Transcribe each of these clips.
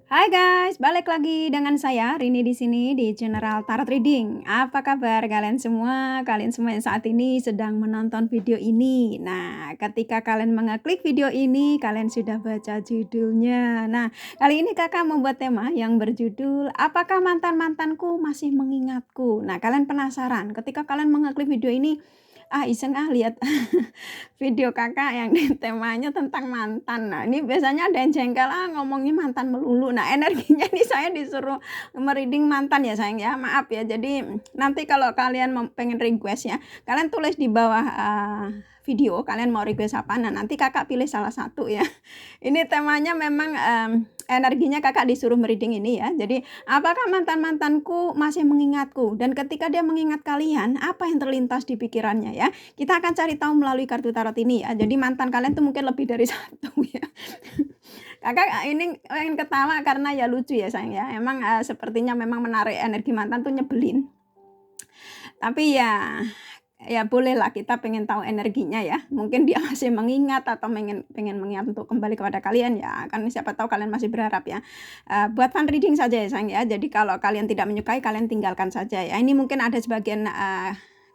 Hai guys, balik lagi dengan saya Rini di sini di General Tarot Reading. Apa kabar kalian semua? Kalian semua yang saat ini sedang menonton video ini. Nah, ketika kalian mengeklik video ini, kalian sudah baca judulnya. Nah, kali ini kakak membuat tema yang berjudul Apakah mantan-mantanku masih mengingatku? Nah, kalian penasaran ketika kalian mengeklik video ini, iseng lihat video kakak yang temanya tentang mantan. Nah, ini biasanya ada yang jengkel, ngomongnya mantan melulu. Nah, energinya ini saya disuruh mereading mantan ya sayang ya. Maaf ya. Jadi nanti kalau kalian pengen request ya, kalian tulis di bawah video kalian mau request apa. Nah, nanti kakak pilih salah satu ya. Ini temanya memang energinya kakak disuruh mereading ini ya. Jadi, apakah mantan-mantanku masih mengingatku? Dan ketika dia mengingat kalian, apa yang terlintas di pikirannya ya? Kita akan cari tahu melalui kartu tarot ini ya. Jadi mantan kalian tuh mungkin lebih dari satu ya. Kakak ini pengen ketawa karena ya lucu ya sayang ya. Emang sepertinya memang menarik, energi mantan tuh nyebelin. Tapi ya bolehlah kita pengen tahu energinya ya. Mungkin dia masih mengingat atau pengen mengingat untuk kembali kepada kalian ya. Kan siapa tahu kalian masih berharap ya. Buat fun reading saja ya sayang ya. Jadi kalau kalian tidak menyukai, kalian tinggalkan saja ya. Ini mungkin ada sebagian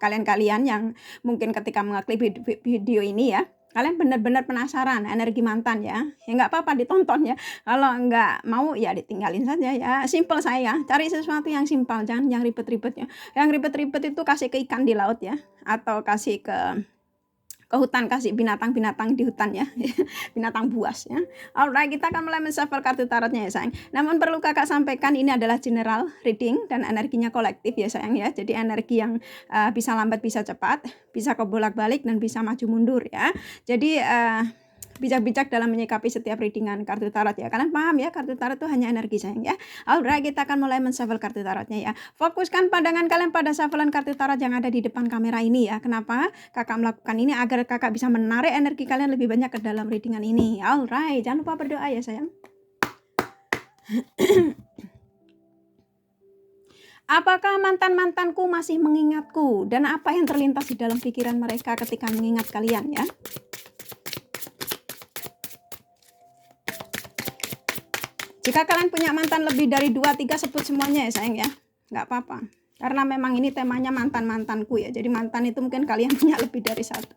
kalian-kalian yang mungkin ketika mengeklik video ini ya, kalian benar-benar penasaran energi mantan ya. Ya nggak apa-apa ditonton ya. Kalau nggak mau ya ditinggalin saja ya. Simple saya, cari sesuatu yang simpel, jangan yang ribet-ribet ya. Yang ribet-ribet itu kasih ke ikan di laut ya, atau kasih ke hutan, kasih binatang-binatang di hutan ya. Binatang buas ya. Alright, kita akan mulai men-shuffle kartu tarotnya ya sayang. Namun perlu kakak sampaikan ini adalah general reading dan energinya kolektif ya sayang ya. Jadi energi yang bisa lambat bisa cepat, bisa kebolak-balik dan bisa maju mundur ya. Jadi bijak-bijak dalam menyikapi setiap readingan kartu tarot ya. Kalian paham ya, kartu tarot itu hanya energi sayang ya. Alright, kita akan mulai men-shuffle kartu tarotnya ya. Fokuskan pandangan kalian pada shufflean kartu tarot yang ada di depan kamera ini ya. Kenapa kakak melakukan ini? Agar kakak bisa menarik energi kalian lebih banyak ke dalam readingan ini. Alright, jangan lupa berdoa ya sayang. Apakah mantan-mantanku masih mengingatku? Dan apa yang terlintas di dalam pikiran mereka ketika mengingat kalian ya? Jika kalian punya mantan lebih dari 2-3, sebut semuanya ya sayang ya. Nggak apa-apa. Karena memang ini temanya mantan-mantanku ya. Jadi mantan itu mungkin kalian punya lebih dari satu.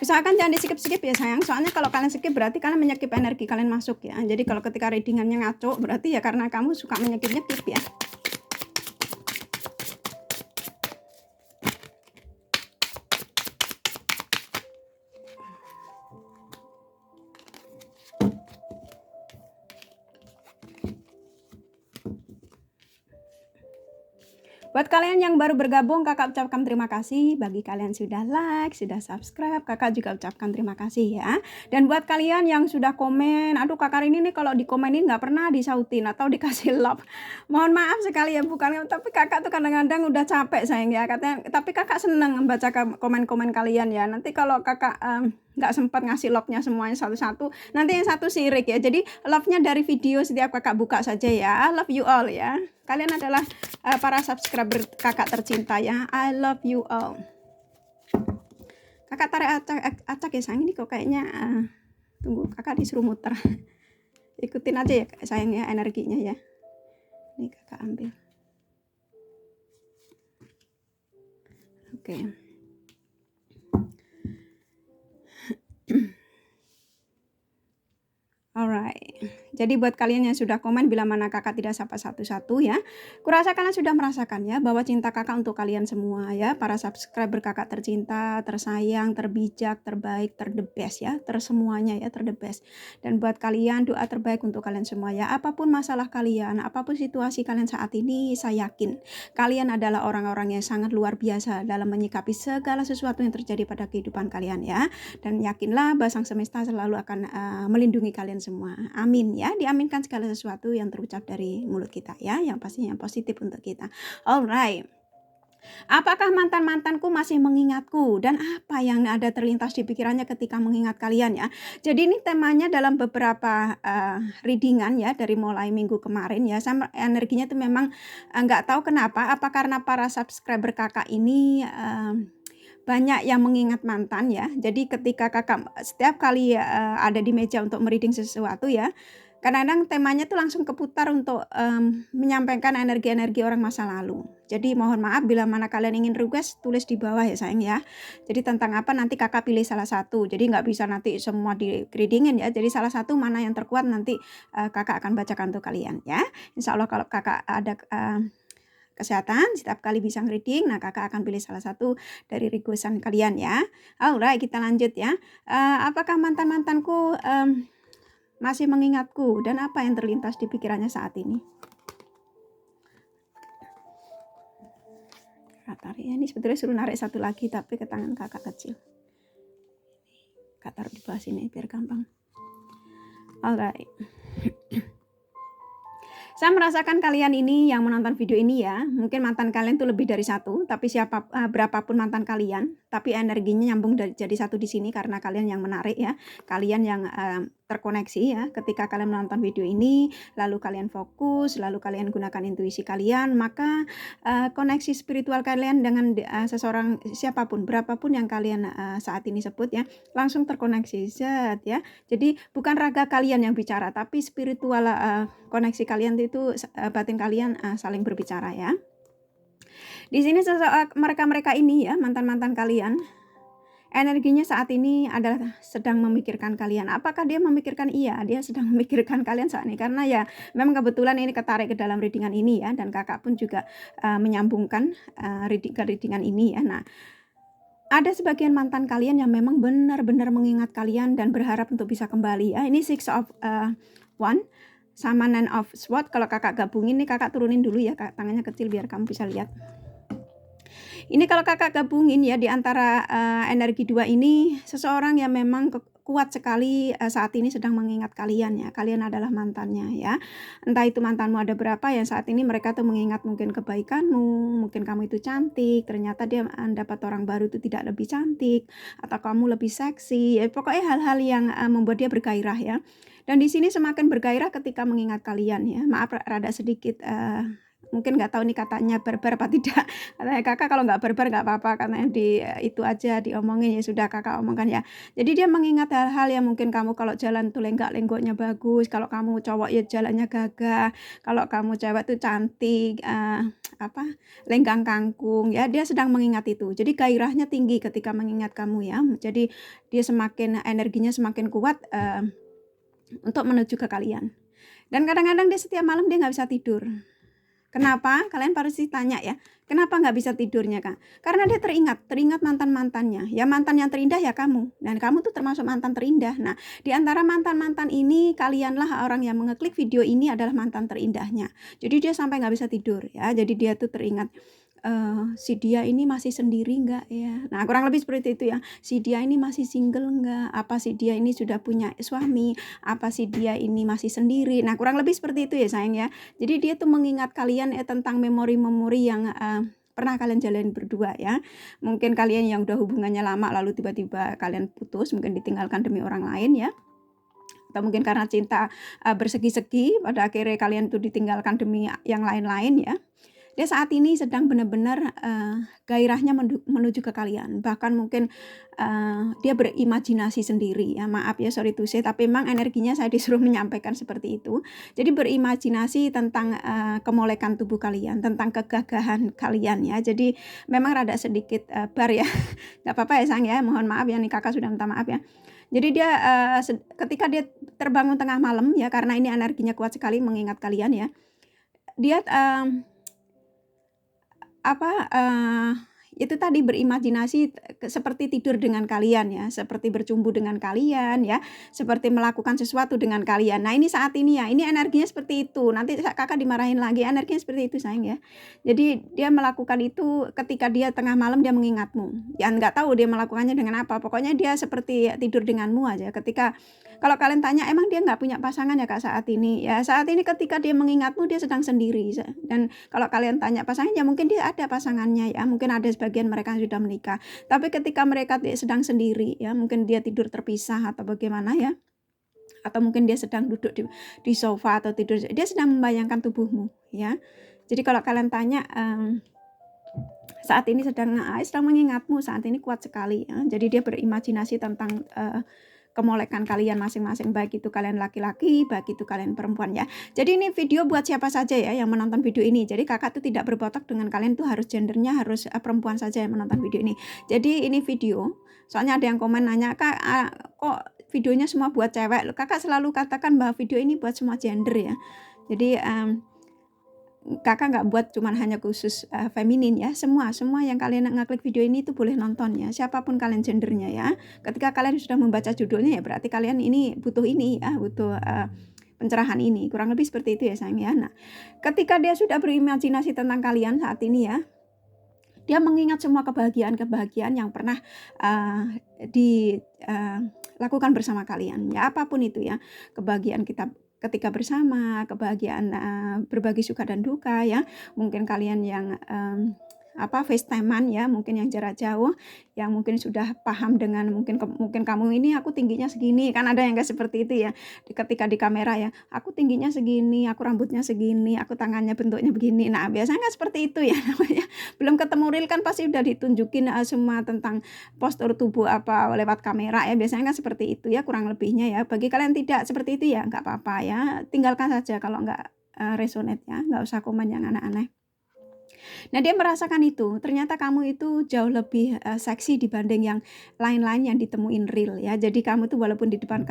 Usahakan jangan di-skip-skip ya sayang. Soalnya kalau kalian skip berarti kalian menyekip energi kalian masuk ya. Jadi kalau ketika readingannya ngaco berarti ya karena kamu suka menyekip-nyekip ya. Buat kalian yang baru bergabung, kakak ucapkan terima kasih. Bagi kalian sudah like, sudah subscribe, kakak juga ucapkan terima kasih ya. Dan buat kalian yang sudah komen, aduh kakak ini nih kalau dikomenin nggak pernah disautin atau dikasih love. Mohon maaf sekali ya, bukan, tapi kakak tuh kadang-kadang udah capek sayang ya. Katanya, tapi kakak seneng membaca komen-komen kalian ya. Nanti kalau kakak nggak sempat ngasih love-nya semuanya satu-satu, nanti yang satu sirik ya. Jadi love-nya dari video setiap kakak buka saja ya. I love you all ya. Kalian adalah para subscriber kakak tercinta ya. I love you all. Kakak tarik acak ya sayang, ini kok kayaknya tunggu, kakak disuruh muter. Ikutin aja ya sayang ya energinya ya. Ini kakak ambil. Oke. Alright, jadi buat kalian yang sudah komen bila mana kakak tidak sapa satu-satu ya, kurasa kalian sudah merasakan ya bahwa cinta kakak untuk kalian semua ya, para subscriber kakak tercinta, tersayang, terbijak, terbaik, ter the best ya, tersemuanya ya, ter the best. Dan buat kalian doa terbaik untuk kalian semua ya, apapun masalah kalian, apapun situasi kalian saat ini, saya yakin kalian adalah orang-orang yang sangat luar biasa dalam menyikapi segala sesuatu yang terjadi pada kehidupan kalian ya. Dan yakinlah bahwa sang semesta selalu akan melindungi kalian semua. Amin ya. Diaminkan segala sesuatu yang terucap dari mulut kita ya, yang pastinya positif untuk kita. Alright. Apakah mantan-mantanku masih mengingatku? Dan apa yang ada terlintas di pikirannya ketika mengingat kalian ya? Jadi ini temanya dalam beberapa reading-an ya dari mulai minggu kemarin ya. Sama energinya tuh memang nggak tahu kenapa. Apa karena para subscriber kakak ini banyak yang mengingat mantan ya. Jadi ketika kakak setiap kali ada di meja untuk mereading sesuatu ya, kadang-kadang temanya tuh langsung keputar untuk menyampaikan energi-energi orang masa lalu. Jadi mohon maaf bila mana kalian ingin request tulis di bawah ya sayang ya. Jadi tentang apa nanti kakak pilih salah satu. Jadi nggak bisa nanti semua di readingin ya. Jadi salah satu mana yang terkuat nanti kakak akan bacakan untuk kalian ya. Insya Allah kalau kakak ada kesehatan setiap kali bisa reading, nah kakak akan pilih salah satu dari requestan kalian ya. Alright, kita lanjut ya. Apakah mantan-mantanku masih mengingatku dan apa yang terlintas di pikirannya saat ini? Tarik ya, ini sebetulnya suruh narik satu lagi tapi ke tangan kakak kecil. Kak taruh di bawah sini biar gampang. Alright. Saya merasakan kalian ini yang menonton video ini ya, mungkin mantan kalian tuh lebih dari satu, tapi berapapun mantan kalian, tapi energinya nyambung jadi satu di sini karena kalian yang menarik ya, kalian yang terkoneksi ya. Ketika kalian menonton video ini, lalu kalian fokus, lalu kalian gunakan intuisi kalian, maka koneksi spiritual kalian dengan seseorang siapapun, berapapun yang kalian saat ini sebut ya, langsung terkoneksi ya. Jadi bukan raga kalian yang bicara, tapi spiritual koneksi kalian itu batin kalian saling berbicara ya. Di sini mereka-mereka ini ya, mantan-mantan kalian, energinya saat ini adalah sedang memikirkan kalian. Apakah dia memikirkan? Iya, dia sedang memikirkan kalian saat ini. Karena ya memang kebetulan ini ketarik ke dalam readingan ini ya. Dan kakak pun juga menyambungkan readingan ini ya. Nah, ada sebagian mantan kalian yang memang benar-benar mengingat kalian dan berharap untuk bisa kembali ya. Ini Six of One sama Nine of Swords. Kalau kakak gabungin nih, kakak turunin dulu ya, tangannya kecil biar kamu bisa lihat. Ini kalau kakak gabungin ya di antara energi dua ini, seseorang yang memang kuat sekali saat ini sedang mengingat kalian ya. Kalian adalah mantannya ya. Entah itu mantanmu ada berapa yang saat ini mereka tuh mengingat mungkin kebaikanmu, mungkin kamu itu cantik, ternyata dia dapat orang baru itu tidak lebih cantik, atau kamu lebih seksi. Ya, pokoknya hal-hal yang membuat dia bergairah ya. Dan di sini semakin bergairah ketika mengingat kalian ya. Maaf rada sedikit mungkin nggak tahu nih katanya barbar apa tidak. Katanya kakak kalau nggak barbar nggak apa-apa, katanya itu aja diomongin ya sudah kakak omongkan ya. Jadi dia mengingat hal-hal yang mungkin kamu kalau jalan tuh lenggak-lenggoknya bagus, kalau kamu cowok ya jalannya gagah, kalau kamu cewek tuh cantik, lenggang kangkung ya. Dia sedang mengingat itu. Jadi gairahnya tinggi ketika mengingat kamu ya. Jadi dia energinya semakin kuat untuk menuju ke kalian. Dan kadang-kadang dia setiap malam dia nggak bisa tidur. Kenapa? Kalian pasti tanya ya, kenapa nggak bisa tidurnya Kak? Karena dia teringat mantan-mantannya. Ya mantan yang terindah ya kamu. Dan kamu tuh termasuk mantan terindah. Nah, di antara mantan-mantan ini, kalianlah orang yang mengeklik video ini adalah mantan terindahnya. Jadi dia sampai nggak bisa tidur ya. Jadi dia tuh teringat, si dia ini masih sendiri nggak ya? Nah kurang lebih seperti itu ya. Si dia ini masih single nggak? Apa si dia ini sudah punya suami? Apa si dia ini masih sendiri? Nah kurang lebih seperti itu ya sayang ya. Jadi dia tuh mengingat kalian tentang memori-memori yang pernah kalian jalani berdua ya. Mungkin kalian yang udah hubungannya lama lalu tiba-tiba kalian putus, mungkin ditinggalkan demi orang lain ya. Atau mungkin karena cinta bersegi-segi, pada akhirnya kalian tuh ditinggalkan demi yang lain-lain ya. Dia saat ini sedang benar-benar gairahnya menuju ke kalian. Bahkan mungkin dia berimajinasi sendiri ya. Maaf ya, sorry to say, tapi memang energinya saya disuruh menyampaikan seperti itu. Jadi berimajinasi tentang kemolekan tubuh kalian, tentang kegagahan kalian ya. Jadi memang rada sedikit bar ya. Gak apa-apa ya sayang ya, mohon maaf ya, nih kakak sudah minta maaf ya. Jadi dia ketika dia terbangun tengah malam ya, karena ini energinya kuat sekali mengingat kalian ya. Dia itu tadi berimajinasi seperti tidur dengan kalian ya, seperti bercumbu dengan kalian ya, seperti melakukan sesuatu dengan kalian. Nah ini saat ini ya, ini energinya seperti itu. Nanti kakak dimarahin lagi, energinya seperti itu sayang ya. Jadi dia melakukan itu ketika dia tengah malam dia mengingatmu. Ya nggak tahu dia melakukannya dengan apa. Pokoknya dia seperti tidur denganmu aja. Ketika kalau kalian tanya emang dia nggak punya pasangan ya kak saat ini? Ya saat ini ketika dia mengingatmu dia sedang sendiri. Dan kalau kalian tanya pasangannya mungkin dia ada pasangannya ya. Mungkin ada sebagian mereka yang sudah menikah. Tapi ketika mereka sedang sendiri ya, mungkin dia tidur terpisah atau bagaimana ya. Atau mungkin dia sedang duduk di sofa atau tidur, dia sedang membayangkan tubuhmu ya. Jadi kalau kalian tanya saat ini sedang mengingatmu, saat ini kuat sekali ya. Jadi dia berimajinasi tentang kemolekan kalian masing-masing, baik itu kalian laki-laki, baik itu kalian perempuan ya. Jadi ini video buat siapa saja ya yang menonton video ini. Jadi kakak tuh tidak berbotak dengan kalian tuh harus gendernya harus perempuan saja yang menonton video ini. Jadi ini video, soalnya ada yang komen nanya, kak kok videonya semua buat cewek? Kakak selalu katakan bahwa video ini buat semua gender ya. Jadi kakak nggak buat cuman hanya khusus feminin ya, semua yang kalian ngeklik video ini itu boleh nonton ya, siapapun kalian gendernya ya. Ketika kalian sudah membaca judulnya ya berarti kalian ini butuh ini ya, butuh pencerahan ini, kurang lebih seperti itu ya sayang ya. Nah ketika dia sudah berimajinasi tentang kalian saat ini ya, dia mengingat semua kebahagiaan yang pernah dilakukan bersama kalian ya, apapun itu ya, kebahagiaan kita ketika bersama, kebahagiaan berbagi suka dan duka ya. Mungkin kalian yang FaceTime-an ya, mungkin yang jarak jauh, yang mungkin sudah paham dengan mungkin kamu ini aku tingginya segini, kan ada yang enggak seperti itu ya. Ketika di kamera ya, aku tingginya segini, aku rambutnya segini, aku tangannya bentuknya begini. Nah, biasanya enggak seperti itu ya namanya. Belum ketemu real kan pasti udah ditunjukin semua tentang postur tubuh apa lewat kamera ya. Biasanya enggak seperti itu ya, kurang lebihnya ya. Bagi kalian tidak seperti itu ya, enggak apa-apa ya. Tinggalkan saja kalau enggak resonate ya, enggak usah komen yang aneh-aneh. Nah dia merasakan itu, ternyata kamu itu jauh lebih seksi dibanding yang lain-lain yang ditemuin real ya. Jadi kamu tuh walaupun di depan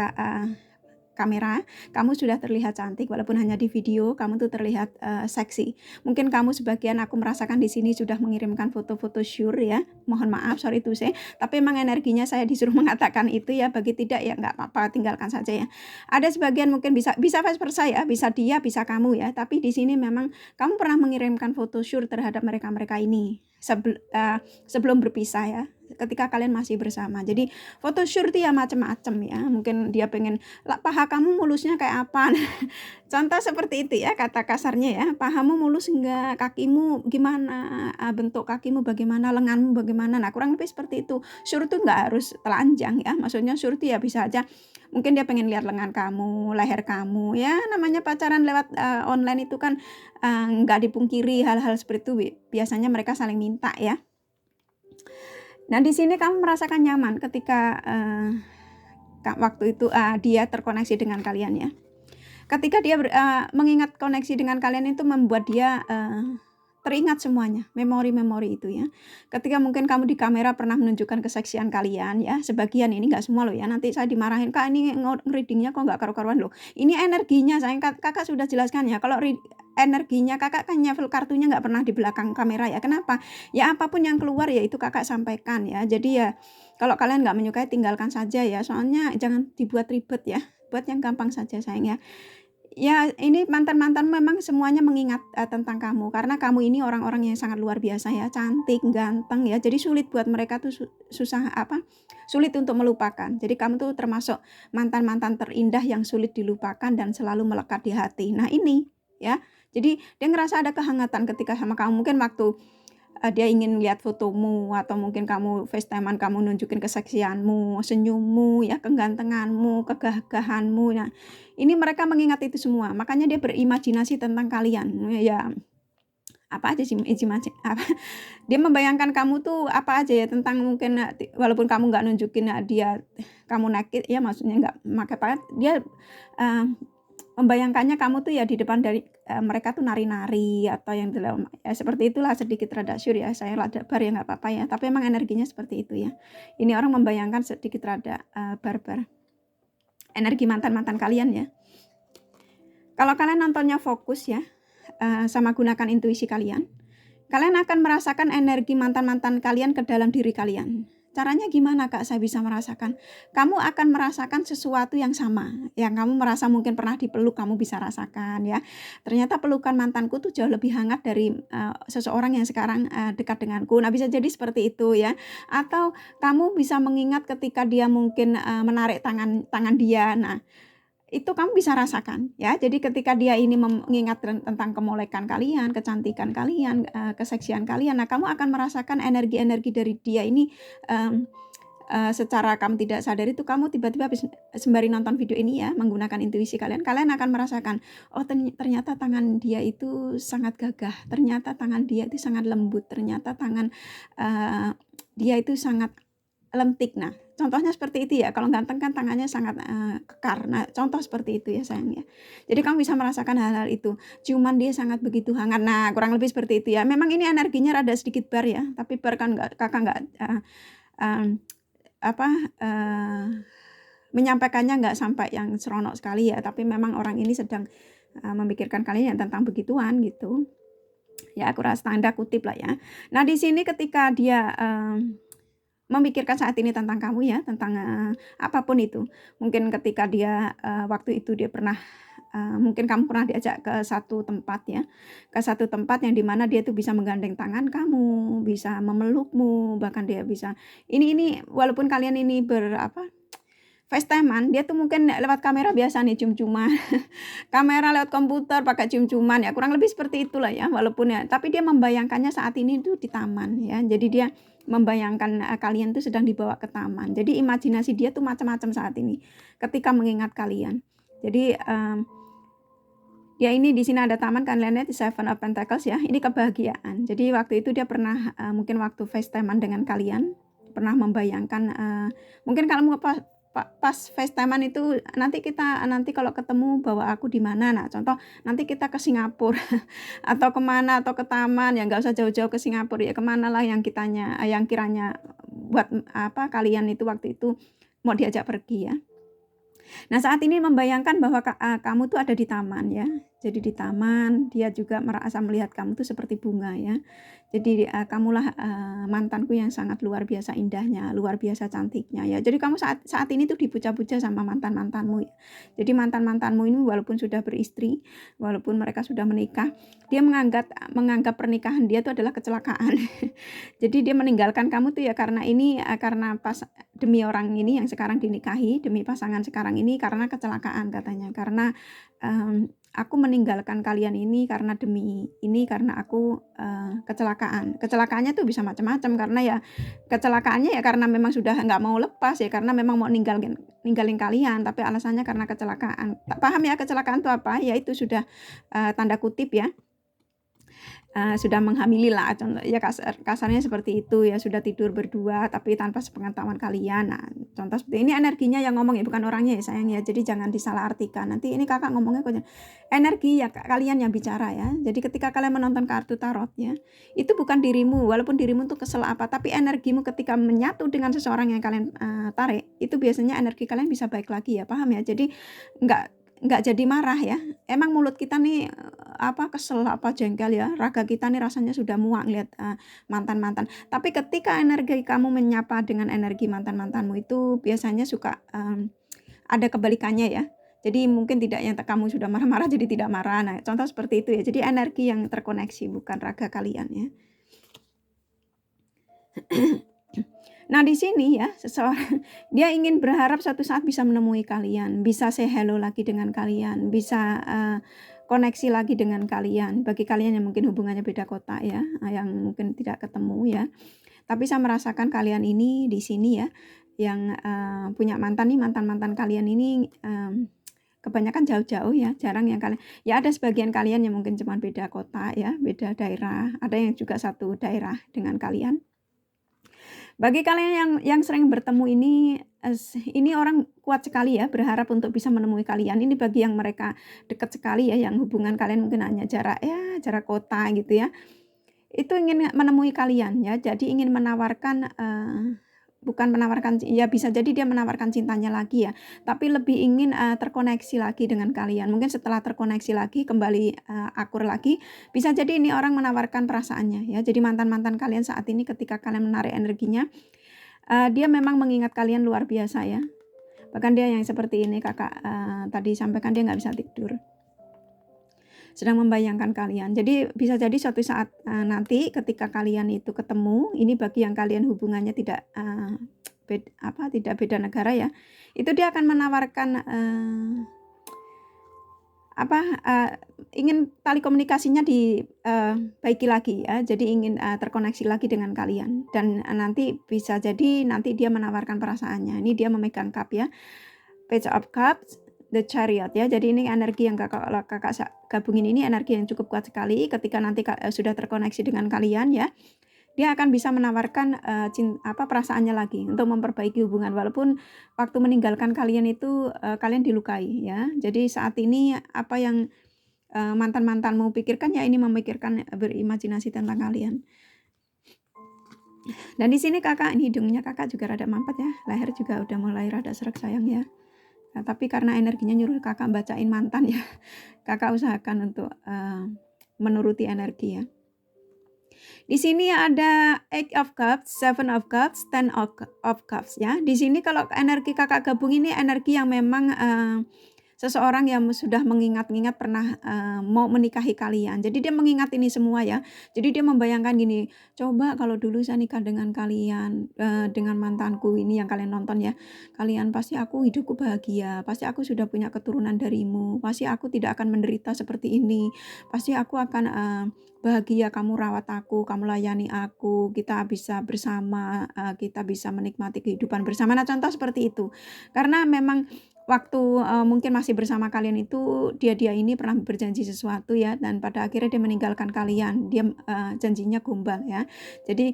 kamera, kamu sudah terlihat cantik, walaupun hanya di video, kamu tuh terlihat seksi. Mungkin kamu sebagian aku merasakan di sini sudah mengirimkan foto-foto sure ya. Mohon maaf, sorry to say, tapi emang energinya saya disuruh mengatakan itu ya. Bagi tidak ya nggak apa-apa, tinggalkan saja ya. Ada sebagian mungkin bisa vice versa ya, bisa dia, bisa kamu ya. Tapi di sini memang kamu pernah mengirimkan foto sure terhadap mereka ini sebelum berpisah ya, ketika kalian masih bersama. Jadi foto sure ya macam-macam ya. Mungkin dia pengen paha kamu mulusnya kayak apa. Contoh seperti itu ya, kata kasarnya ya. Pahamu mulus enggak, kakimu gimana, bentuk kakimu bagaimana, lenganmu bagaimana. Nah kurang lebih seperti itu. Sure tuh nggak harus telanjang ya. Maksudnya sure ya bisa aja mungkin dia pengen lihat lengan kamu, leher kamu ya. Namanya pacaran lewat online itu kan nggak dipungkiri hal-hal seperti itu biasanya mereka saling minta ya. Nah di sini kamu merasakan nyaman ketika waktu itu dia terkoneksi dengan kalian ya. Ketika dia mengingat koneksi dengan kalian itu membuat dia teringat semuanya, memori-memori itu ya. Ketika mungkin kamu di kamera pernah menunjukkan keseksian kalian ya, sebagian ini nggak semua loh ya, nanti saya dimarahin, kak ini readingnya kok nggak karu-karuan loh. Ini energinya, saya kakak sudah jelaskan ya, kalau energinya kakak kan nyevel kartunya nggak pernah di belakang kamera ya, kenapa? Ya apapun yang keluar ya itu kakak sampaikan ya, jadi ya kalau kalian nggak menyukai tinggalkan saja ya, soalnya jangan dibuat ribet ya, buat yang gampang saja sayang ya. Ya ini mantan-mantan memang semuanya mengingat tentang kamu, karena kamu ini orang-orang yang sangat luar biasa ya, cantik, ganteng ya, jadi sulit buat mereka tuh sulit untuk melupakan. Jadi kamu tuh termasuk mantan-mantan terindah yang sulit dilupakan dan selalu melekat di hati. Nah ini ya, jadi dia ngerasa ada kehangatan ketika sama kamu, mungkin waktu dia ingin lihat fotomu, atau mungkin kamu FaceTime-an, kamu nunjukin keseksianmu, senyummu ya, kegantenganmu, kegagahanmu. Nah ini mereka mengingat itu semua, makanya dia berimajinasi tentang kalian ya. Apa aja sih dia membayangkan kamu tuh apa aja ya, tentang mungkin walaupun kamu nggak nunjukin dia kamu naked ya, maksudnya nggak pakai pakaian, dia membayangkannya kamu tuh ya di depan dari mereka tuh nari-nari atau yang dalam ya, seperti itulah, sedikit rada syur ya, saya rada bar ya nggak apa-apa ya, tapi emang energinya seperti itu ya. Ini orang membayangkan sedikit rada barbar energi mantan-mantan kalian ya. Kalau kalian nontonnya fokus ya, sama gunakan intuisi kalian Kalian akan merasakan energi mantan-mantan kalian ke dalam diri kalian. Caranya gimana Kak saya bisa merasakan? Kamu akan merasakan sesuatu yang sama, yang kamu merasa mungkin pernah dipeluk, kamu bisa rasakan ya. Ternyata pelukan mantanku tuh jauh lebih hangat dari seseorang yang sekarang dekat denganku. Nah bisa jadi seperti itu ya. Atau kamu bisa mengingat ketika dia mungkin menarik tangan dia. Nah itu kamu bisa rasakan ya. Jadi ketika dia ini mengingat tentang kemolekan kalian, kecantikan kalian, keseksian kalian, nah kamu akan merasakan energi-energi dari dia ini secara kamu tidak sadar itu kamu tiba-tiba habis sembari nonton video ini ya, menggunakan intuisi kalian akan merasakan, oh ternyata tangan dia itu sangat gagah, ternyata tangan dia itu sangat lembut, ternyata tangan dia itu sangat lentik. Nah, contohnya seperti itu ya, kalau ganteng kan tangannya sangat kekar. Nah, contoh seperti itu ya sayang ya. Jadi kamu bisa merasakan hal-hal itu. Cuman dia sangat begitu hangat. Nah, kurang lebih seperti itu ya. Memang ini energinya rada sedikit bar ya, tapi bar kan kakak nggak menyampaikannya nggak sampai yang seronok sekali ya. Tapi memang orang ini sedang memikirkan kalian tentang begituan gitu. Ya, aku rasa tanda kutip lah ya. Nah, di sini ketika dia memikirkan saat ini tentang kamu ya, tentang apapun itu. Mungkin ketika dia waktu itu dia pernah mungkin kamu pernah diajak ke satu tempat ya, ke satu tempat yang dimana dia tuh bisa menggandeng tangan kamu, bisa memelukmu, bahkan dia bisa ini walaupun kalian ini FaceTime-an, dia tuh mungkin lewat kamera biasa nih cium-ciuman, kamera lewat komputer pakai cium-ciuman ya, kurang lebih seperti itulah ya, walaupun ya, tapi dia membayangkannya saat ini tuh di taman ya, jadi dia membayangkan kalian tuh sedang dibawa ke taman, jadi imajinasi dia tuh macam-macam saat ini, ketika mengingat kalian. Jadi ya ini di sini ada taman kan, lihat di Seven of Pentacles ya, ini kebahagiaan. Jadi waktu itu dia pernah mungkin waktu FaceTime-an dengan kalian, pernah membayangkan mungkin kalau pas FaceTime-an itu nanti kalau ketemu bawa aku di mana, nah contoh nanti kita ke Singapura atau kemana atau ke taman ya, nggak usah jauh-jauh ke Singapura ya, kemana lah yang kiranya buat kalian itu waktu itu mau diajak pergi ya. Nah saat ini membayangkan bahwa kamu tuh ada di taman ya, jadi di taman dia juga merasa melihat kamu tuh seperti bunga ya. Jadi kamulah mantanku yang sangat luar biasa indahnya, luar biasa cantiknya ya. Jadi kamu saat ini tuh dipuja-puja sama mantanmu ya. Jadi mantanmu ini walaupun sudah beristri, walaupun mereka sudah menikah, dia menganggap pernikahan dia itu adalah kecelakaan. Jadi dia meninggalkan kamu tuh ya karena pas demi orang ini yang sekarang dinikahi, demi pasangan sekarang ini karena kecelakaan katanya. Karena aku meninggalkan kalian ini karena demi ini, karena aku kecelakaan. Kecelakaannya tuh bisa macam-macam karena ya kecelakaannya ya karena memang sudah nggak mau lepas ya, karena memang mau ninggalin kalian, tapi alasannya karena kecelakaan. Tak paham ya kecelakaan itu apa? Ya itu sudah tanda kutip ya. Sudah menghamili lah, contoh ya kasarnya seperti itu ya, sudah tidur berdua tapi tanpa sepengetahuan kalian. Nah contoh seperti ini energinya yang ngomong ya, bukan orangnya ya sayang ya, jadi jangan disalahartikan. Nanti ini kakak ngomongnya energi ya kalian yang bicara ya. Jadi ketika kalian menonton kartu tarot ya, itu bukan dirimu, walaupun dirimu tuh kesel apa, tapi energimu ketika menyatu dengan seseorang yang kalian tarik, itu biasanya energi kalian bisa baik lagi ya, paham ya. Jadi nggak jadi marah ya. Emang mulut kita nih kesel jengkel ya, raga kita nih rasanya sudah muak lihat mantan-mantan. Tapi ketika energi kamu menyapa dengan energi mantan-mantanmu itu biasanya suka ada kebalikannya ya. Jadi mungkin tidak yang kamu sudah marah-marah jadi tidak marah. Nah contoh seperti itu ya. Jadi energi yang terkoneksi, bukan raga kalian ya. Nah di sini ya, seseorang dia ingin berharap suatu saat bisa menemui kalian, bisa say hello lagi dengan kalian, bisa koneksi lagi dengan kalian. Bagi kalian yang mungkin hubungannya beda kota ya, yang mungkin tidak ketemu ya. Tapi saya merasakan kalian ini di sini ya, yang punya mantan kalian ini kebanyakan jauh-jauh ya, jarang yang kalian. Ya ada sebagian kalian yang mungkin cuma beda kota ya, beda daerah. Ada yang juga satu daerah dengan kalian. Bagi kalian yang sering bertemu ini orang kuat sekali ya, berharap untuk bisa menemui kalian. Ini bagi yang mereka dekat sekali ya, yang hubungan kalian mungkin hanya jarak kota gitu ya. Itu ingin menemui kalian ya, jadi ingin menawarkan bukan menawarkan, ya bisa jadi dia menawarkan cintanya lagi ya, tapi lebih ingin terkoneksi lagi dengan kalian. Mungkin setelah terkoneksi lagi, kembali akur lagi, bisa jadi ini orang menawarkan perasaannya ya. Jadi mantan-mantan kalian saat ini ketika kalian menarik energinya, dia memang mengingat kalian luar biasa ya. Bahkan dia yang seperti ini kakak tadi sampaikan, dia nggak bisa tidur, sedang membayangkan kalian. Jadi bisa jadi suatu saat nanti ketika kalian itu ketemu, ini bagi yang kalian hubungannya tidak tidak beda negara ya, itu dia akan menawarkan ingin tali komunikasinya dibaiki lagi ya. Jadi ingin terkoneksi lagi dengan kalian, dan nanti bisa jadi nanti dia menawarkan perasaannya. Ini dia memegang cup ya, Page of Cups, The Chariot ya. Jadi ini energi yang kakak gabungin, ini energi yang cukup kuat sekali. Ketika nanti sudah terkoneksi dengan kalian ya, dia akan bisa menawarkan perasaannya lagi untuk memperbaiki hubungan, walaupun waktu meninggalkan kalian itu kalian dilukai ya. Jadi saat ini apa yang mantan-mantanmu pikirkan ya, ini memikirkan, berimajinasi tentang kalian. Dan di sini kakak, ini hidungnya kakak juga rada mampet ya, leher juga udah mulai rada serak sayang ya. Nah, tapi karena energinya nyuruh kakak bacain mantan ya, kakak usahakan untuk menuruti energi ya. Di sini ada Eight of Cups, Seven of Cups, Ten of Cups ya. Di sini kalau energi kakak gabung ini energi yang memang seseorang yang sudah mengingat-ingat pernah mau menikahi kalian. Jadi dia mengingat ini semua ya. Jadi dia membayangkan gini, coba kalau dulu saya nikah dengan kalian, dengan mantanku ini yang kalian nonton ya. Kalian pasti aku hidupku bahagia, pasti aku sudah punya keturunan darimu, pasti aku tidak akan menderita seperti ini, pasti aku akan bahagia, kamu rawat aku, kamu layani aku, kita bisa bersama, kita bisa menikmati kehidupan bersama. Nah contoh seperti itu. Karena memang waktu mungkin masih bersama kalian itu dia ini pernah berjanji sesuatu ya, dan pada akhirnya dia meninggalkan kalian. Dia janjinya gombal ya. Jadi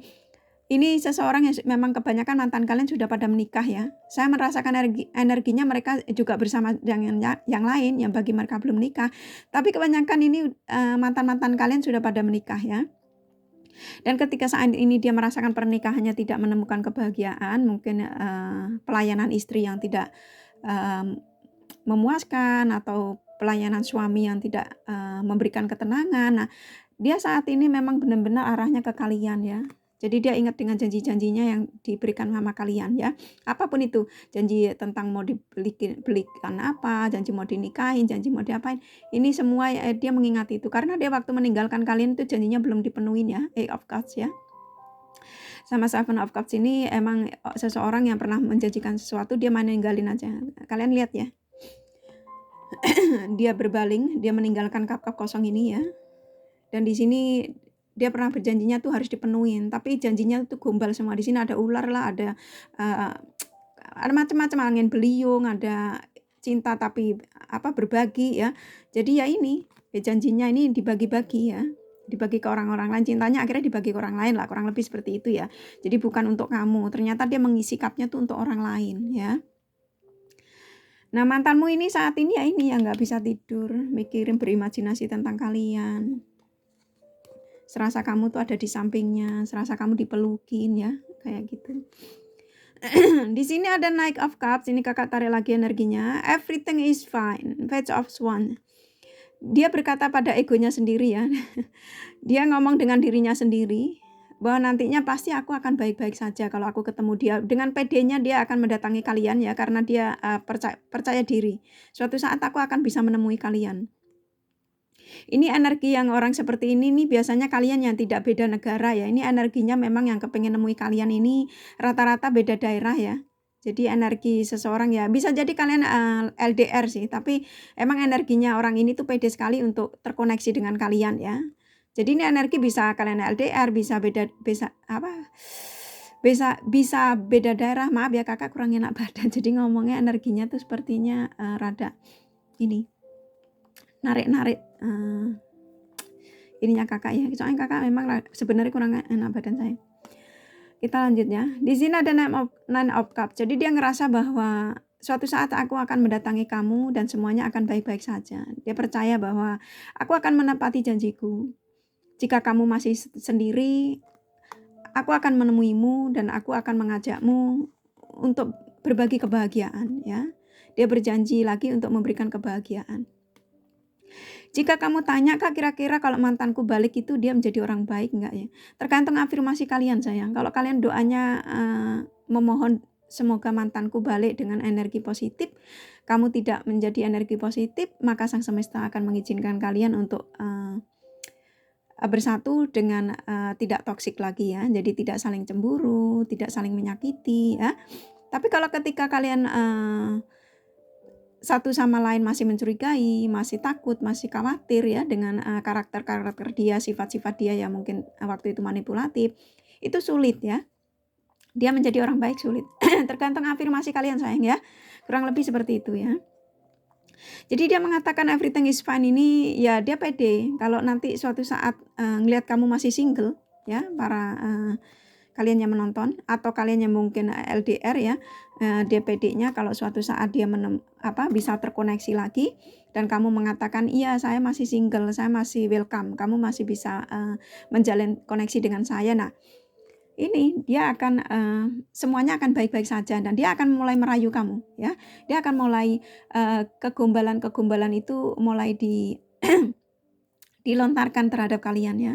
ini seseorang yang memang kebanyakan mantan kalian sudah pada menikah ya. Saya merasakan energinya mereka juga bersama dengan yang lain yang bagi mereka belum menikah. Tapi kebanyakan ini mantan-mantan kalian sudah pada menikah ya. Dan ketika saat ini dia merasakan pernikahannya tidak menemukan kebahagiaan, mungkin pelayanan istri yang tidak memuaskan, atau pelayanan suami yang tidak memberikan ketenangan. Nah, dia saat ini memang benar-benar arahnya ke kalian ya. Jadi dia ingat dengan janji-janjinya yang diberikan sama kalian ya. Apapun itu, janji tentang mau belikan apa, janji mau dinikahin, janji mau diapain. Ini semua dia mengingat itu, karena dia waktu meninggalkan kalian itu janjinya belum dipenuhin ya. Eight of Cups ya. Sama Seven of Cups ini emang seseorang yang pernah menjanjikan sesuatu, dia meninggalin aja. Kalian lihat ya. Dia berbaling, dia meninggalkan cup-cup kosong ini ya. Dan di sini dia pernah berjanjinya tuh harus dipenuhin, tapi janjinya tuh gombal semua. Di sini ada ular lah, ada macam-macam, angin beliung, ada cinta tapi berbagi ya. Jadi ya ini janjinya ini dibagi-bagi ya, dibagi ke orang-orang lain, cintanya akhirnya dibagi ke orang lain lah, kurang lebih seperti itu ya. Jadi bukan untuk kamu, ternyata dia mengisi cupnya tuh untuk orang lain ya. Nah mantanmu ini saat ini ya ini yang nggak bisa tidur, mikirin, berimajinasi tentang kalian. Serasa kamu tuh ada di sampingnya, serasa kamu dipelukin ya, kayak gitu. Di sini ada Knight of Cups, ini kakak tarik lagi energinya. Everything is fine, Page of Swan. Dia berkata pada egonya sendiri ya. Dia ngomong dengan dirinya sendiri bahwa nantinya pasti aku akan baik-baik saja kalau aku ketemu dia. Dengan pedenya dia akan mendatangi kalian ya, karena dia percaya diri. Suatu saat aku akan bisa menemui kalian. Ini energi yang orang seperti ini nih, biasanya kalian yang tidak beda negara ya. Ini energinya memang yang kepengen nemui kalian ini rata-rata beda daerah ya. Jadi energi seseorang ya, bisa jadi kalian LDR sih, tapi emang energinya orang ini tuh pede sekali untuk terkoneksi dengan kalian ya. Jadi ini energi bisa kalian LDR, bisa beda daerah. Maaf ya kakak kurang enak badan, jadi ngomongnya energinya tuh sepertinya rada ini narik-narik ininya kakak ya. Soalnya kakak memang sebenarnya kurang enak badan saya. Kita lanjut ya. Di sini ada Nine of Cups. Jadi dia ngerasa bahwa suatu saat aku akan mendatangi kamu dan semuanya akan baik-baik saja. Dia percaya bahwa aku akan menepati janjiku. Jika kamu masih sendiri, aku akan menemuimu dan aku akan mengajakmu untuk berbagi kebahagiaan ya. Dia berjanji lagi untuk memberikan kebahagiaan. Jika kamu tanya, Kak, kira-kira kalau mantanku balik itu dia menjadi orang baik enggak ya? Tergantung afirmasi kalian sayang. Kalau kalian doanya memohon semoga mantanku balik dengan energi positif, kamu tidak menjadi energi positif, maka sang semesta akan mengizinkan kalian untuk bersatu dengan tidak toksik lagi ya. Jadi tidak saling cemburu, tidak saling menyakiti ya. Tapi kalau ketika kalian satu sama lain masih mencurigai, masih takut, masih khawatir ya dengan karakter-karakter dia, sifat-sifat dia yang mungkin waktu itu manipulatif, itu sulit ya. Dia menjadi orang baik sulit. Tergantung afirmasi kalian sayang ya. Kurang lebih seperti itu ya. Jadi dia mengatakan everything is fine ini ya dia pede. Kalau nanti suatu saat ngelihat kamu masih single ya, para kalian yang menonton atau kalian yang mungkin LDR ya, DPD-nya kalau suatu saat dia bisa terkoneksi lagi dan kamu mengatakan iya saya masih single, saya masih welcome, kamu masih bisa menjalin koneksi dengan saya. Nah ini dia akan semuanya akan baik-baik saja dan dia akan mulai merayu kamu ya. Dia akan mulai kegombalan itu mulai dilontarkan terhadap kalian ya.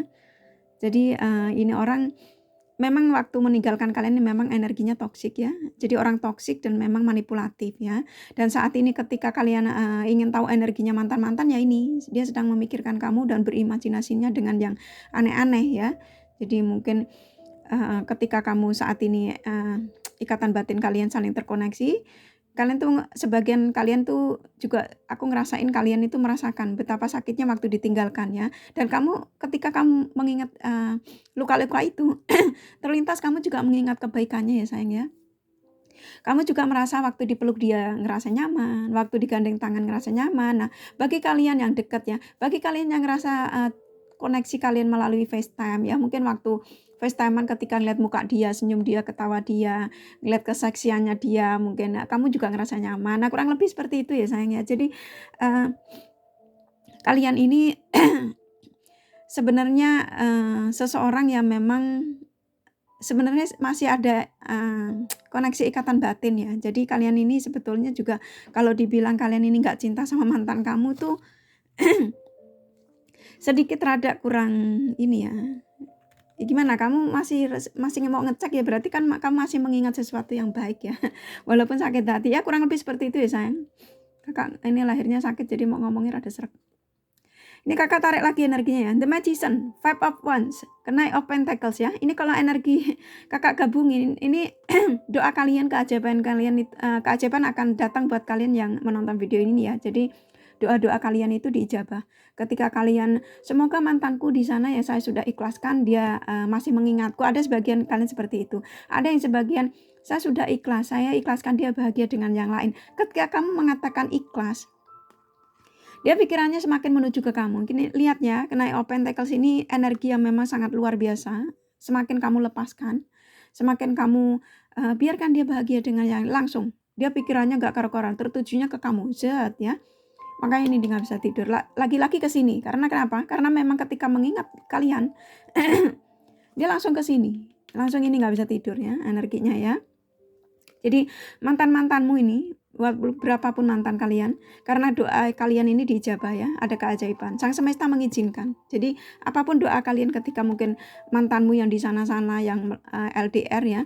Jadi ini orang memang waktu meninggalkan kalian ini memang energinya toksik ya. Jadi orang toksik dan memang manipulatif ya. Dan saat ini ketika kalian ingin tahu energinya mantan-mantan ya ini dia sedang memikirkan kamu dan berimajinasinya dengan yang aneh-aneh ya. Jadi mungkin ketika kamu saat ini ikatan batin kalian saling terkoneksi, kalian tuh sebagian kalian tuh juga aku ngerasain kalian itu merasakan betapa sakitnya waktu ditinggalkan ya. Dan kamu ketika kamu mengingat luka-luka itu terlintas kamu juga mengingat kebaikannya ya sayang ya. Kamu juga merasa waktu dipeluk dia ngerasa nyaman, waktu digandeng tangan ngerasa nyaman. Nah, bagi kalian yang dekat ya, bagi kalian yang ngerasa koneksi kalian melalui FaceTime ya, mungkin waktu FaceTime-an ketika ngeliat muka dia, senyum dia, ketawa dia, ngeliat keseksiannya dia, mungkin kamu juga ngerasa nyaman. Nah, kurang lebih seperti itu ya sayang ya. Jadi kalian ini sebenarnya seseorang yang memang sebenarnya masih ada koneksi ikatan batin ya. Jadi kalian ini sebetulnya juga kalau dibilang kalian ini nggak cinta sama mantan kamu tuh sedikit rada kurang ini ya. Gimana kamu masih mau ngecek ya, berarti kan kamu masih mengingat sesuatu yang baik ya. Walaupun sakit hati ya, kurang lebih seperti itu ya sayang. Kakak ini lahirnya sakit jadi mau ngomongin rada seret. Ini kakak tarik lagi energinya ya. The Magician, Five of Wands, Knight of Pentacles ya. Ini kalau energi kakak gabungin, ini doa kalian, keajaiban kalian, keajaiban akan datang buat kalian yang menonton video ini ya. Jadi doa-doa kalian itu diijabah. Ketika kalian, semoga mantanku di sana ya saya sudah ikhlaskan, dia masih mengingatku. Ada sebagian kalian seperti itu. Ada yang sebagian, saya sudah ikhlas, saya ikhlaskan dia bahagia dengan yang lain. Ketika kamu mengatakan ikhlas, dia pikirannya semakin menuju ke kamu. Gini, lihat ya, Knight of Pentacles ini energi yang memang sangat luar biasa. Semakin kamu lepaskan, semakin kamu biarkan dia bahagia dengan yang langsung. Dia pikirannya gak karu-karuan, tertujunya ke kamu. Zat ya. Makanya ini dia gak bisa tidur. Lagi-lagi ke sini. Karena kenapa? Karena memang ketika mengingat kalian, dia langsung ke sini. Langsung ini gak bisa tidur ya, energinya ya. Jadi mantan-mantanmu ini, berapapun mantan kalian, karena doa kalian ini diijabah ya, ada keajaiban. Sang semesta mengizinkan. Jadi apapun doa kalian ketika mungkin mantanmu yang di sana-sana yang LDR ya,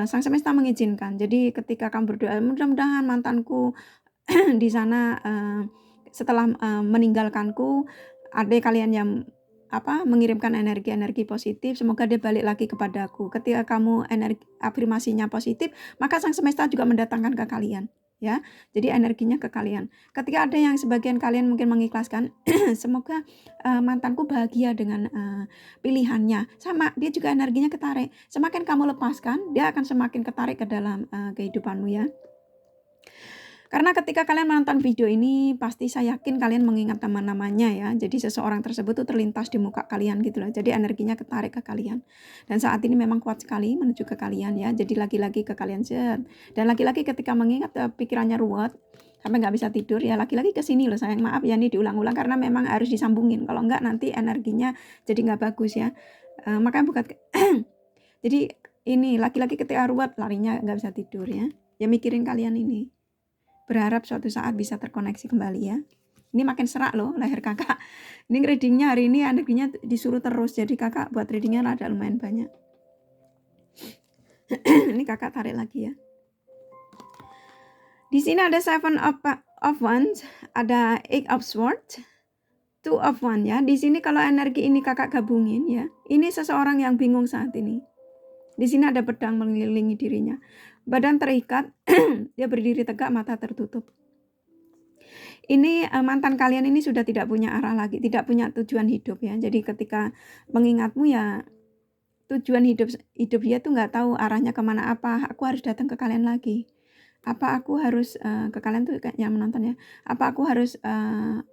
sang semesta mengizinkan. Jadi ketika kamu berdoa, mudah-mudahan mantanku di sana setelah meninggalkanku, ada kalian yang mengirimkan energi-energi positif, semoga dia balik lagi kepadaku. Ketika kamu energi afirmasinya positif, maka sang semesta juga mendatangkan ke kalian ya. Jadi energinya ke kalian. Ketika ada yang sebagian kalian mungkin mengikhlaskan, semoga mantanku bahagia dengan pilihannya. Sama, dia juga energinya ketarik. Semakin kamu lepaskan, dia akan semakin ketarik ke dalam kehidupanmu ya. Karena ketika kalian menonton video ini, pasti saya yakin kalian mengingat nama-namanya ya. Jadi seseorang tersebut tuh terlintas di muka kalian gitu loh. Jadi energinya ketarik ke kalian. Dan saat ini memang kuat sekali menuju ke kalian ya. Jadi lagi-lagi ke kalian set. Dan lagi-lagi ketika mengingat pikirannya ruwet, sampai nggak bisa tidur ya, lagi-lagi ke sini loh sayang. Maaf ya ini diulang-ulang karena memang harus disambungin. Kalau enggak nanti energinya jadi nggak bagus ya. Makanya bukan Jadi ini laki-laki ketika ruwet larinya nggak bisa tidur ya. Ya mikirin kalian ini. Berharap suatu saat bisa terkoneksi kembali ya. Ini makin serak loh leher kakak. Ini readingnya hari ini energinya disuruh terus. Jadi kakak buat readingnya ada lumayan banyak. Ini kakak tarik lagi ya. Di sini ada 7 of Wands, ada 8 of Swords, 2 of Wands ya. Di sini kalau energi ini kakak gabungin ya. Ini seseorang yang bingung saat ini. Di sini ada pedang mengelilingi dirinya. Badan terikat, dia berdiri tegak, mata tertutup. Ini mantan kalian ini sudah tidak punya arah lagi, tidak punya tujuan hidup ya. Jadi ketika mengingatmu ya, tujuan hidup dia tuh nggak tahu arahnya kemana. Apa aku harus datang ke kalian lagi? Apa aku harus ke kalian tuh yang menonton ya? Apa aku harus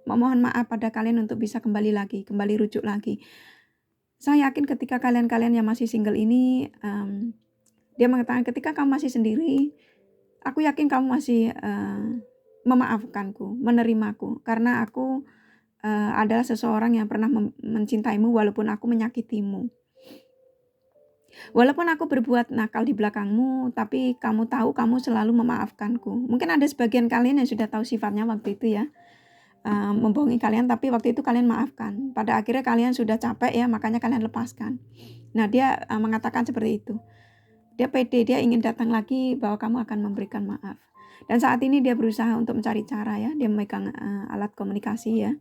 memohon maaf pada kalian untuk bisa kembali lagi, kembali rujuk lagi? Saya yakin ketika kalian yang masih single ini, dia mengatakan ketika kamu masih sendiri, aku yakin kamu masih memaafkanku, menerimaku, karena aku adalah seseorang yang pernah mencintaimu walaupun aku menyakitimu. Walaupun aku berbuat nakal di belakangmu, tapi kamu tahu kamu selalu memaafkanku. Mungkin ada sebagian kalian yang sudah tahu sifatnya waktu itu ya, membohongi kalian, tapi waktu itu kalian maafkan. Pada akhirnya kalian sudah capek ya, makanya kalian lepaskan. Nah dia mengatakan seperti itu. Dia pede, dia ingin datang lagi bahwa kamu akan memberikan maaf. Dan saat ini dia berusaha untuk mencari cara ya, dia memegang alat komunikasi ya.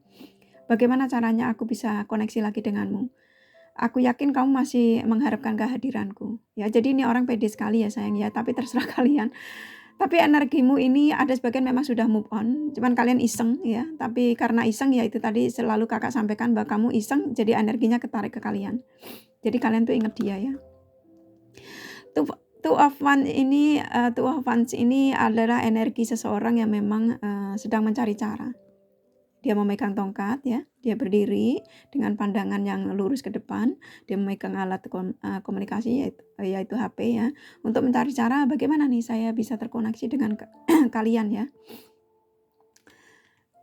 Bagaimana caranya aku bisa koneksi lagi denganmu? Aku yakin kamu masih mengharapkan kehadiranku. Ya, jadi ini orang pede sekali ya sayang ya, tapi terserah kalian. Tapi energimu ini ada sebagian memang sudah move on, cuman kalian iseng ya. Tapi karena iseng ya itu tadi selalu kakak sampaikan bahwa kamu iseng, jadi energinya ketarik ke kalian. Jadi kalian tuh ingat dia ya. Two of Wands ini adalah energi seseorang yang memang sedang mencari cara. Dia memegang tongkat ya, dia berdiri dengan pandangan yang lurus ke depan, dia memegang alat komunikasi yaitu HP ya, untuk mencari cara bagaimana nih saya bisa terkoneksi dengan kalian ya.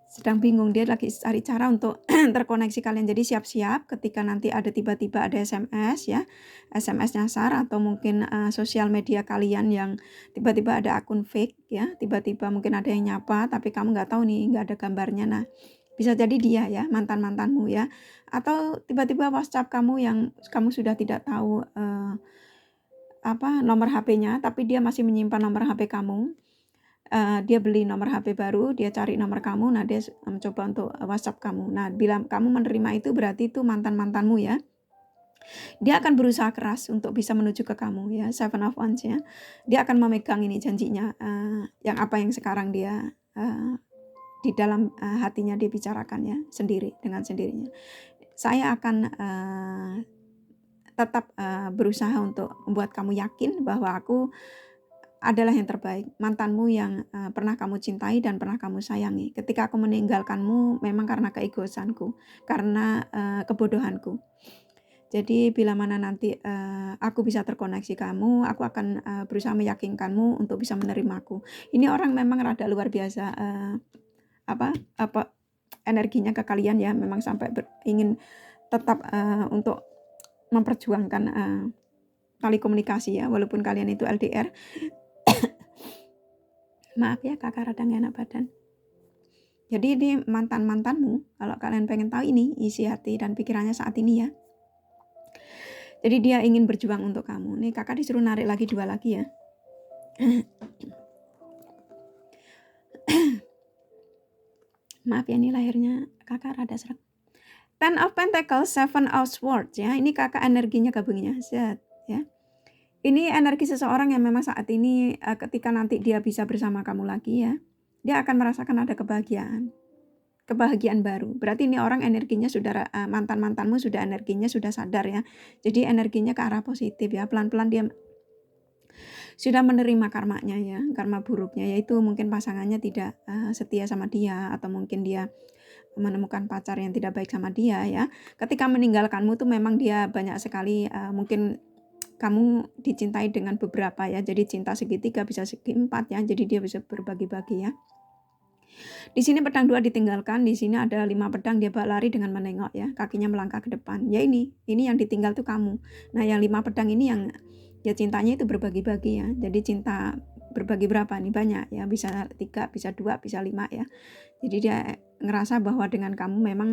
Sedang bingung, dia lagi cari cara untuk terkoneksi kalian. Jadi siap-siap ketika nanti ada tiba-tiba ada SMS ya, SMS nyasar atau mungkin sosial media kalian yang tiba-tiba ada akun fake ya, tiba-tiba mungkin ada yang nyapa tapi kamu nggak tahu nih, nggak ada gambarnya. Nah bisa jadi dia ya, mantanmu ya, atau tiba-tiba WhatsApp kamu yang kamu sudah tidak tahu nomor HP-nya, tapi dia masih menyimpan nomor HP kamu. Dia beli nomor HP baru, dia cari nomor kamu, nah dia mencoba untuk WhatsApp kamu. Nah bila kamu menerima itu berarti itu mantanmu ya. Dia akan berusaha keras untuk bisa menuju ke kamu ya, 7 of Wands ya. Dia akan memegang ini janjinya, yang apa yang sekarang dia di dalam hatinya dia bicarakan ya, sendiri dengan sendirinya. Saya akan tetap berusaha untuk membuat kamu yakin bahwa aku adalah yang terbaik, mantanmu yang pernah kamu cintai dan pernah kamu sayangi. Ketika aku meninggalkanmu memang karena keegoisanku, karena kebodohanku. Jadi bila mana nanti aku bisa terkoneksi kamu, aku akan berusaha meyakinkanmu untuk bisa menerimaku. Ini orang memang rada luar biasa energinya ke kalian ya, memang sampai ingin tetap untuk memperjuangkan tali komunikasi ya, walaupun kalian itu LDR. Maaf ya kakak rada gak enak badan. Jadi ini mantanmu, kalau kalian pengen tahu ini isi hati dan pikirannya saat ini ya. Jadi dia ingin berjuang untuk kamu. Nih kakak disuruh narik lagi 2 lagi ya. Maaf ya ini lahirnya kakak rada serak. 10 of Pentacles, 7 of Swords ya. Ini kakak energinya gabungnya set ya. Ini energi seseorang yang memang saat ini ketika nanti dia bisa bersama kamu lagi ya, dia akan merasakan ada kebahagiaan baru. Berarti ini orang energinya sudah mantanmu sudah energinya sudah sadar ya. Jadi energinya ke arah positif ya. Pelan-pelan dia sudah menerima karmanya ya, karma buruknya, yaitu mungkin pasangannya tidak setia sama dia, atau mungkin dia menemukan pacar yang tidak baik sama dia ya. Ketika meninggalkanmu tuh memang dia banyak sekali mungkin kamu dicintai dengan beberapa ya, jadi cinta segitiga bisa segi 4 ya, jadi dia bisa berbagi-bagi ya. Di sini pedang 2 ditinggalkan, di sini ada 5 pedang, dia lari dengan menengok ya, kakinya melangkah ke depan. Ya ini yang ditinggal tuh kamu. Nah yang 5 pedang ini yang Ya cintanya itu berbagi-bagi ya. Jadi cinta berbagi berapa nih? Banyak ya, bisa 3, bisa 2, bisa 5 ya. Jadi dia ngerasa bahwa dengan kamu memang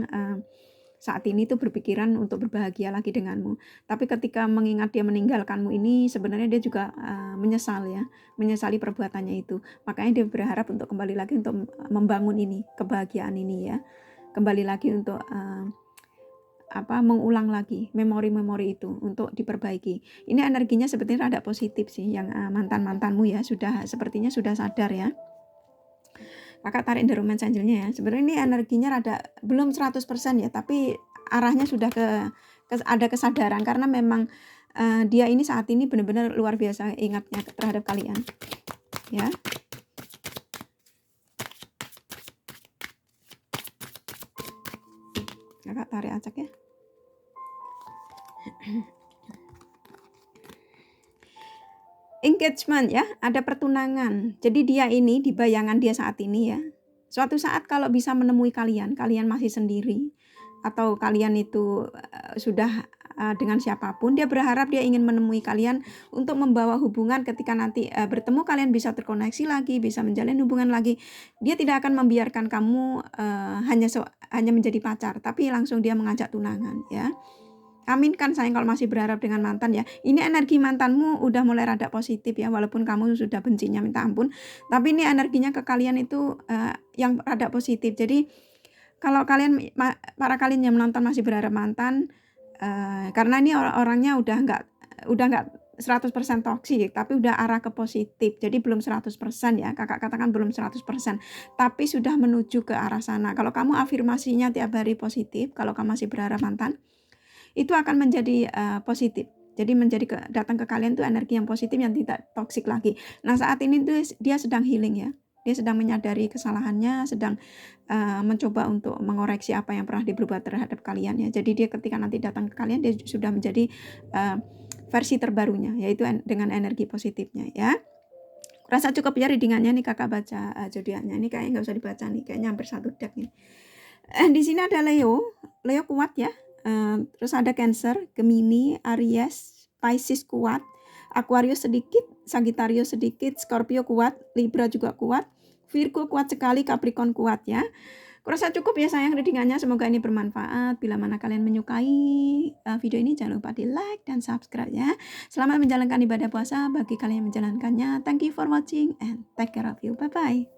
saat ini tuh berpikiran untuk berbahagia lagi denganmu. Tapi ketika mengingat dia meninggalkanmu ini, sebenarnya dia juga menyesal ya, menyesali perbuatannya itu. Makanya dia berharap untuk kembali lagi untuk membangun ini, kebahagiaan ini ya. Kembali lagi untuk mengulang lagi memori-memori itu untuk diperbaiki. Ini energinya sebetulnya rada positif sih yang mantan-mantanmu ya, sepertinya sudah sadar ya. Kakak tarik The Romance Angel-nya ya. Sebenarnya ini energinya rada belum 100% ya, tapi arahnya sudah ada kesadaran karena memang dia ini saat ini benar-benar luar biasa ingatnya terhadap kalian. Ya. Kakak tarik acak ya. Engagement ya, ada pertunangan. Jadi dia ini di bayangan dia saat ini ya. Suatu saat kalau bisa menemui kalian masih sendiri atau kalian itu sudah dengan siapapun, dia berharap dia ingin menemui kalian untuk membawa hubungan ketika nanti bertemu kalian bisa terkoneksi lagi, bisa menjalin hubungan lagi. Dia tidak akan membiarkan kamu hanya menjadi pacar, tapi langsung dia mengajak tunangan ya. Aminkan sayang kalau masih berharap dengan mantan ya. Ini energi mantanmu udah mulai rada positif ya, walaupun kamu sudah bencinya minta ampun. Tapi ini energinya ke kalian itu yang rada positif. Jadi kalau para kalian yang menonton masih berharap mantan, karena ini orangnya udah nggak 100% toksik, tapi udah arah ke positif. Jadi belum 100% ya, kakak katakan belum 100%, tapi sudah menuju ke arah sana. Kalau kamu afirmasinya tiap hari positif, kalau kamu masih berharap mantan, itu akan menjadi positif. Jadi datang ke kalian tuh energi yang positif yang tidak toksik lagi. Nah saat ini tuh dia sedang healing ya. Dia sedang menyadari kesalahannya, sedang mencoba untuk mengoreksi apa yang pernah diperbuat terhadap kalian ya. Jadi dia ketika nanti datang ke kalian, dia sudah menjadi versi terbarunya, yaitu dengan energi positifnya ya. Rasa cukup ya readingannya nih, kakak baca zodiaknya. Ini kayaknya nggak usah dibaca nih, kayaknya hampir 1 deck nih. Di sini ada Leo kuat ya. Terus ada Cancer, Gemini, Aries, Pisces kuat, Aquarius sedikit, Sagittarius sedikit, Scorpio kuat, Libra juga kuat, Virgo kuat sekali, Capricorn kuat ya. Kurasa cukup ya sayang readingannya, semoga ini bermanfaat. Bila mana kalian menyukai video ini, jangan lupa di like dan subscribe ya. Selamat menjalankan ibadah puasa bagi kalian yang menjalankannya. Thank you for watching and take care of you. Bye bye.